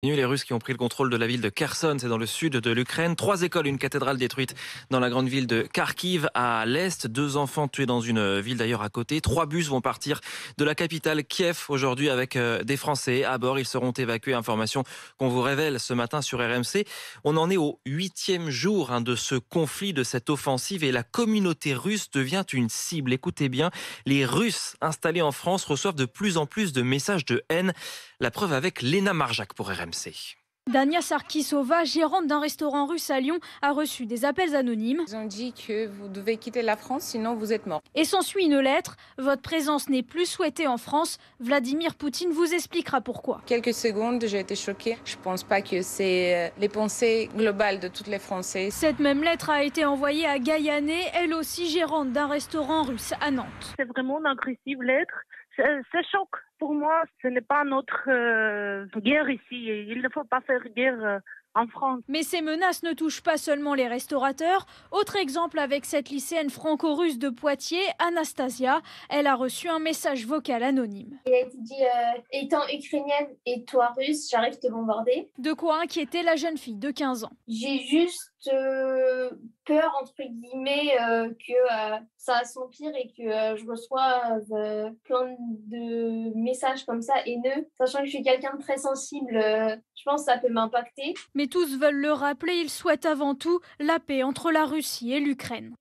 Les Russes qui ont pris le contrôle de la ville de Kherson, c'est dans le sud de l'Ukraine. 3 écoles, une cathédrale détruite dans la grande ville de Kharkiv à l'est. 2 enfants tués dans une ville d'ailleurs à côté. 3 bus vont partir de la capitale Kiev aujourd'hui avec des Français à bord. Ils seront évacués. Information qu'on vous révèle ce matin sur RMC. On en est au 8e jour de ce conflit, de cette offensive et la communauté russe devient une cible. Écoutez bien, les Russes installés en France reçoivent de plus en plus de messages de haine. La preuve avec Léna Marjac pour RMC. Dania Sarkisova, gérante d'un restaurant russe à Lyon, a reçu des appels anonymes. Ils ont dit que vous devez quitter la France, sinon vous êtes mort. Et s'ensuit une lettre. Votre présence n'est plus souhaitée en France. Vladimir Poutine vous expliquera pourquoi. Quelques secondes, j'ai été choquée. Je ne pense pas que c'est les pensées globales de tous les Français. Cette même lettre a été envoyée à Gaïané, elle aussi gérante d'un restaurant russe à Nantes. C'est vraiment une agressive lettre. C'est choc. Pour moi, ce n'est pas notre guerre ici. Il ne faut pas faire guerre en France. Mais ces menaces ne touchent pas seulement les restaurateurs. Autre exemple avec cette lycéenne franco-russe de Poitiers, Anastasia. Elle a reçu un message vocal anonyme. Il a été dit étant ukrainienne et toi russe, j'arrive te bombarder. De quoi inquiéter la jeune fille de 15 ans. J'ai juste peur, entre guillemets, que ça s'empire et que je reçoive plein de messages comme ça haineux. Sachant que je suis quelqu'un de très sensible, je pense que ça peut m'impacter. Mais tous veulent le rappeler, ils souhaitent avant tout la paix entre la Russie et l'Ukraine.